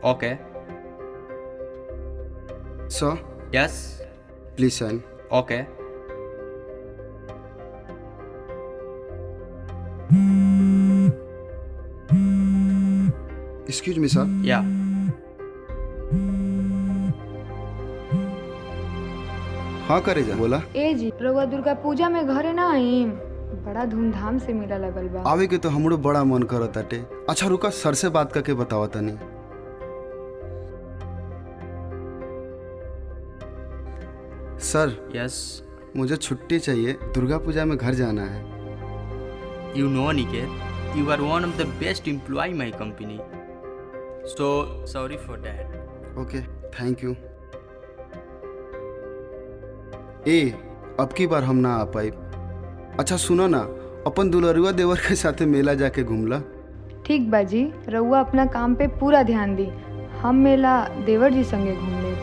Okay. Sir, Yes. please sign. Okay. Excuse me, sir. Yeah. हाँ करे जा बोला। ए जी रउआ दुर्गा पूजा में घरे ना आईम, बड़ा धूमधाम से मेला लगल बा। आवे के तो हमरो बड़ा मन करत ताटे। अच्छा रुका, सर से बात करके बतावा तनी। सर, Yes. मुझे छुट्टी चाहिए, दुर्गा पूजा में घर जाना है। You know, Niket, you are one of the best employee in my company. So sorry for that. Okay, thank you. ए, अब की बार हम ना आ पाई। अच्छा सुनो ना, अपन दुलरुआ देवर के साथे मेला जाके घूमला। ठीक बा जी, रउआ अपना काम पे पूरा ध्यान दी, हम मेला देवर जी संगे घूम ले।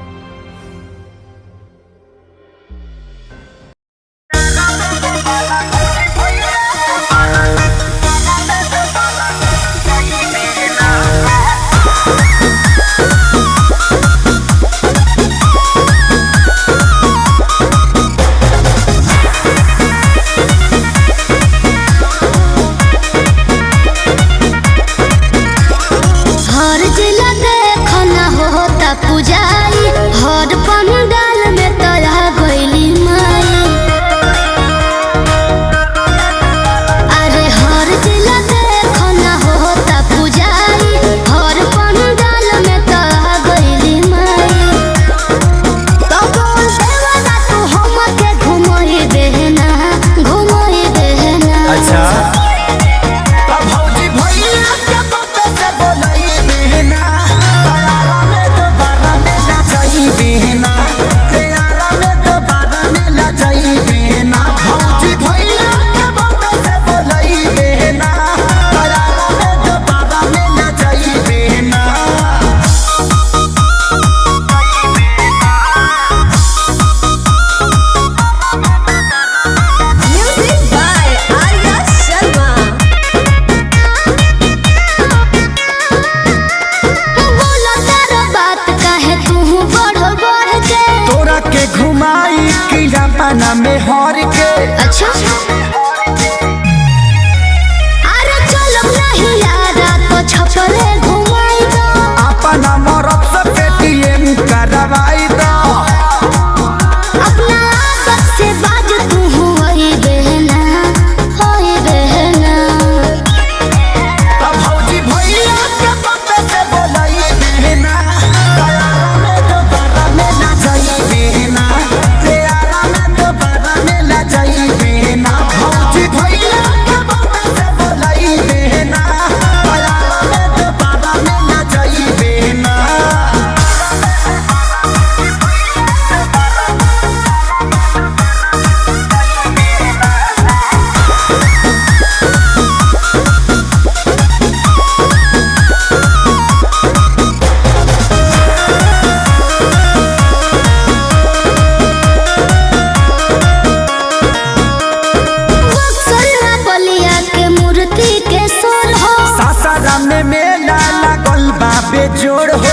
हर जिला देखना होता पुजारी, हर पंडाल में तोरा गइली माई। अरे हर जिला देखना होता पुजारी, हर पंडाल में तोरा गइली माई। तो बोल देवना तू हमके घुमोई देना, घुमोई देना। अच्छा घुमाई किला पाना में हर के। अच्छा अरे चलो नहीं यारा तो छपरे घुमाई दो, अपना मरब से पेटीएम करवाई दो। अपना आदत से बाज तू होई बहना, होई बहना। अब भौजी भैया के पप्पे से बोलाई बहना, तैयारा में दोबारा में ना जाई बहना, तैयारा में दोबारा में ना जाई बहना। भौजी भैया के पप्पे से बोलाई बहना, तैयारा में दोबारा में ना जाई बहना। बक्सरा बलिया के मूर्ति के सोर हो, सासाराम में मेला लागल बा बेजोड़ हो।